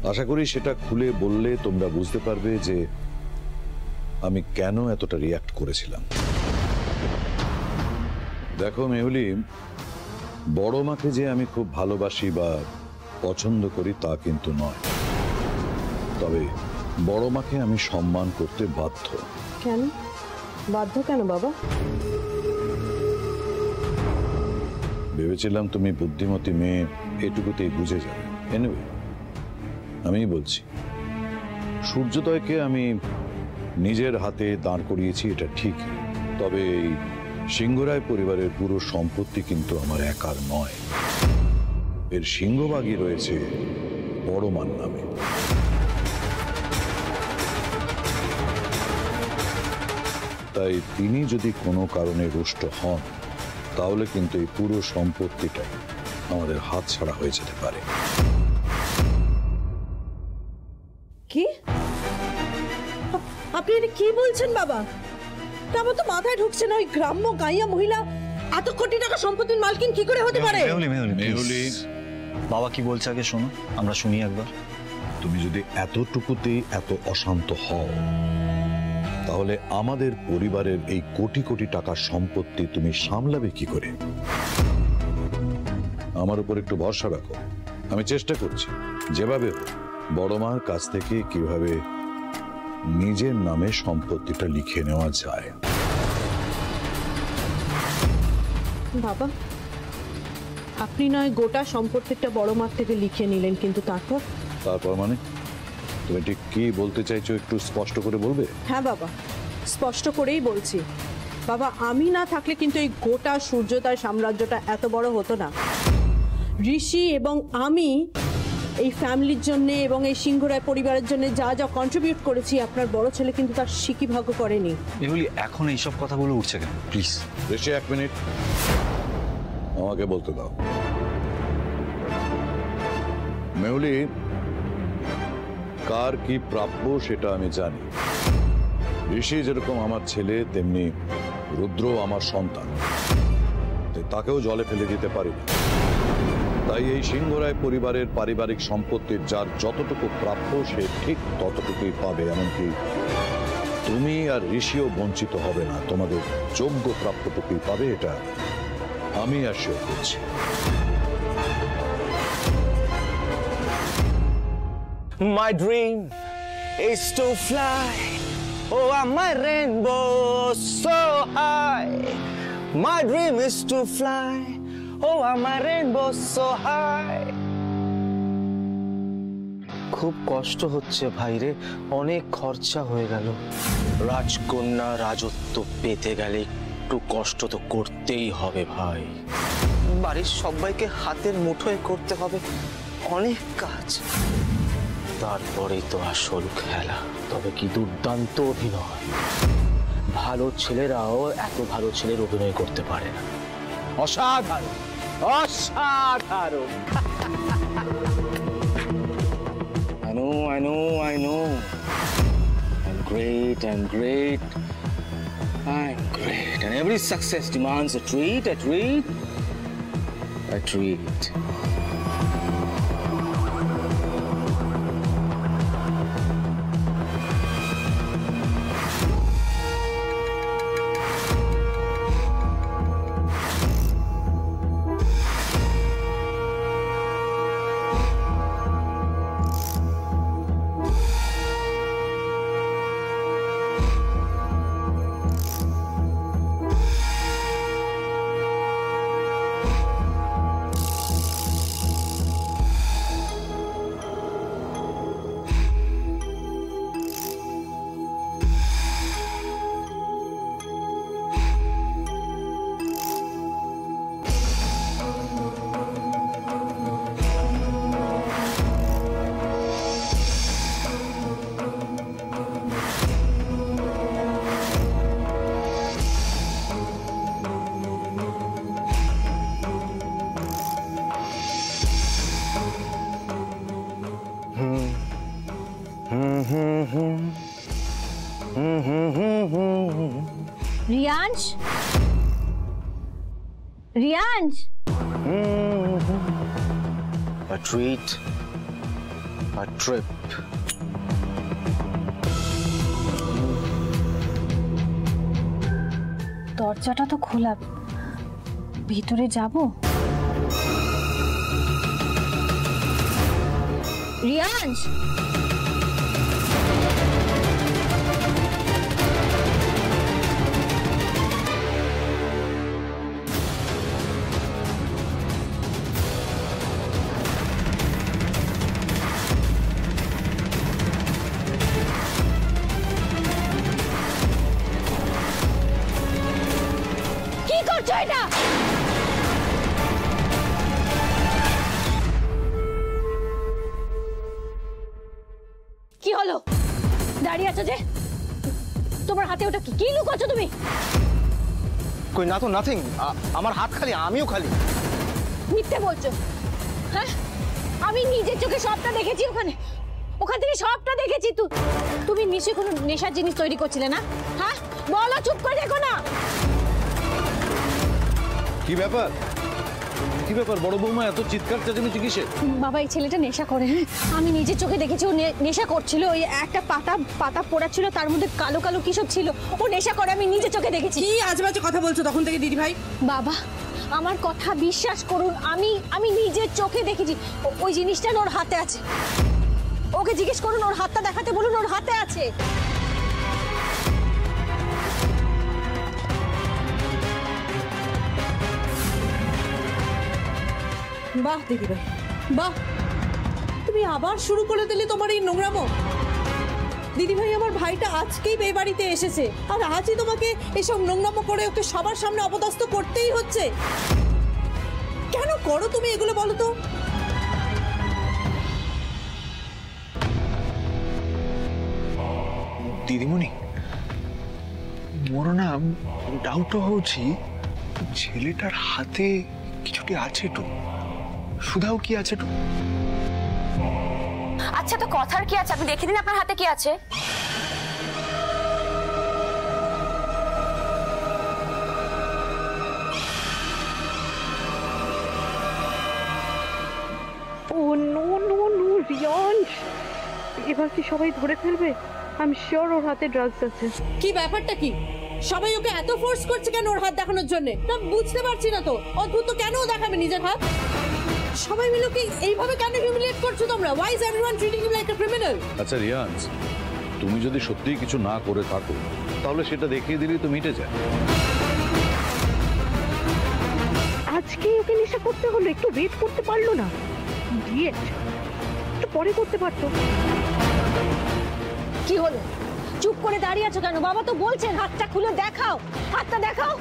আশা করি সেটা খুলে বললে তোমরা বুঝতে পারবে যে আমি কেন এতটা রিঅ্যাক্ট করেছিলাম। দেখো মেহুলি, বড় মাকে যে আমি খুব ভালোবাসি বা পছন্দ করি তা কিন্তু নয়, তবে বড় মাকে আমি সম্মান করতে বাধ্য। কেন বাধ্য কেন বাবা? ভেবেছিলাম তুমি বুদ্ধিমতী মেয়ে, এটুকুতেই বুঝে যাবে। এনিওয়ে, আমি বলছি, সূর্যোদয়কে আমি নিজের হাতে দাঁড় করিয়েছি, এটা ঠিক, তবে এই সিংহরায় পরিবারের পুরো সম্পত্তি কিন্তু আমার একার নয়। এর সিংহভাগই রয়েছে বড় মার নামে। তাই তিনি যদি কোনো কারণে রুষ্ট হন, তাহলে কিন্তু এই পুরো সম্পত্তিটা আমাদের হাতছাড়া হয়ে যেতে পারে। কি আপনি এটা কি বলছেন বাবা? আমার তো মাথায় ঢুকছে না, ওই গ্রাম্য গাইয়া মহিলা এত কোটি টাকা সম্পত্তির মালকিন কি করে হতে পারে? মেহুলি, বাবা কি বলছে আগে শোনো, আমরা শুনি একবার। তুমি যদি এতটুকুতেই এত অশান্ত হও, তাহলে আমাদের পরিবারের এই কোটি কোটি টাকার সম্পত্তি তুমি সামলাবে কি করে? আমার উপর একটু ভরসা রাখো। আমি চেষ্টা করছি যেভাবে বড় মার কাছ থেকে কিভাবে নিজের নামে সম্পত্তিটা লিখে নেওয়া যায়। বাবা, আপনি নয় গোটা সম্পত্তিটা বড় মার থেকে লিখে নিলেন, কিন্তু তারপর মানে তুমি ঠিক কি বলতে চাইছো একটু স্পষ্ট করে বলবে? হ্যাঁ বাবা, স্পষ্ট করেই বলছি। বাবা, আমি না থাকলে কিন্তু এই গোটা সূর্যোদয় সাম্রাজ্যটা এত বড় হতো না। ঋষি এবং আমি এই ফ্যামিলির জন্য এবং এই সিংহরায় পরিবারের জন্য যা যা কন্ট্রিবিউট করেছি, আপনার বড় ছেলে কিন্তু তার সিকি ভাগ্য করেনি। মেহুলি, এখন এইসব কথাগুলো উঠছে কেন? প্লিজ ঋষি, এক মিনিট আমাকে বলতে দাও। মেহুলি, কার কি প্রাপ্য সেটা আমি জানি। ঋষি যেরকম আমার ছেলে, তেমনি রুদ্র আমার সন্তান, তাকেও জলে ফেলে দিতে পারি না। তাই এই সিংহরায় পরিবারের পারিবারিক সম্পত্তির যার যতটুকু প্রাপ্য সে ঠিক ততটুকুই পাবে। এমনকি তুমি আর ঋষিও বঞ্চিত হবে না, তোমাদের যোগ্য প্রাপ্যটুকুই পাবে, এটা আমি আশা করছি। My dream is to fly over my rainbow so high. My dream is to fly over my rainbow so high. খুব কষ্ট হচ্ছে ভাইরে, অনেক খরচা হয়ে গেল। রাজকন্যা রাজত্ব পেতে গেলে একটু কষ্ট তো করতেই হবে ভাই। বাড়ির সবাইকে হাতের মুঠোয় করতে হবে অনেক কাজ, তারপরেই তো আসল খেলা। তবে কি দুর্দান্ত অভিনয়! ভালো ছেলেরাও এত ভালো ছেলের অভিনয় করতে পারে না। অসাধারণ, অসাধারণ। I know. I'm great. I'm great. And every success demands a treat. Riyansh, Riyansh, a treat, a trip. দরজাটা তো খোলা, ভিতরে যাব? রিয়াঞ্জ, কি করছো এটা? কি হলো? দাঁড়িয়ে আছো যে? তোমার হাতে ওটা কি? কি লুকোছো তুমি? কই না তো, নাথিং। আমার হাত খালি, আমিও খালি। মিথ্যে বলছো? হ্যাঁ, আমি নিজের চোখে সবটা দেখেছি। ওখান থেকে সবটা দেখেছি। তুমি নিশ্চয়ই কোনো নেশার জিনিস তৈরি করছিলে না? হ্যাঁ বলো, চুপ করে দেখো না। কি ব্যাপার, কি ব্যাপার বড় বৌমা, এত চিৎকার চেঁচামেচি কিসের? বাবা, এই ছেলেটা নেশা করে। হ্যাঁ, আমি নিজের চোখে দেখেছি। ও নেশা করছিল। ওই একটা পাতা পড়াচ্ছিল, তার মধ্যে কালো কালো কিসব ছিল। ও নেশা করে, আমি নিজের চোখে দেখেছি। কি আজেবাজে কথা বলছো তখন থেকে দিদি ভাই? বাবা, আমার কথা বিশ্বাস করুন, আমি নিজের চোখে দেখেছি। ওই জিনিসটা ওর হাতে আছে। ওকে জিজ্ঞেস করুন, ওর হাতটা দেখাতে বলুন, ওর হাতে আছে। বাহ দিদি ভাই, বাহ, তুমি আবার শুরু করে দিলে তোমার এই নোংরামো। দিদি ভাই, আমার ভাইটা আজকেই বিয়ে বাড়িতে এসেছে, আর আজই তোমাকে এসব নোংরামো করে ওকে সবার সামনে অপদস্থ করতেই হচ্ছে। কেন করো তুমি এগুলো বলো তো? ଦିଦିମଣି, ମୋର ନା ଡାଉଟ ହଉଛି ছেলেটার হাতে কিছুটি আছে তো। সুধাও কি আছে তো? আচ্ছা, তো কথার কি আছে? আপনি দেখে দিন আপনার হাতে কি আছে। ও নো নো নো রিয়াঞ্জ, এবার কি সবাই ধরে ফেলবে? আমি শিওর ওর হাতে ড্রাগস আছে। কি ব্যাপারটা কি? সবাই ওকে এত ফোর্স করছে কেন ওর হাত দেখানোর জন্য? না বুঝতে পারছি না তো। অদ্ভুত, তো কেন ও দেখাবে নিজের হাত? সবাই মিলে ওকে এইভাবে কেন হিউমিলিয়েট করছো তোমরা? Why is everyone treating him like a criminal? আচ্ছা রিয়ান্স, তুমি যদি সত্যিই কিছু না করে থাকো তাহলে সেটা দেখিয়ে দিলেই তো মিটে যায়। আজকেই ওকে নেশা করতে হলো? একটু ওয়েট করতে পারলো না? ডিয়েট একটু পরে করতে পারতো। কি হলো? চুপ করে দাঁড়িয়ে আছো কেন? বাবা তো বলছেন হাতটা খুলে দেখাও, হাতটা দেখাও।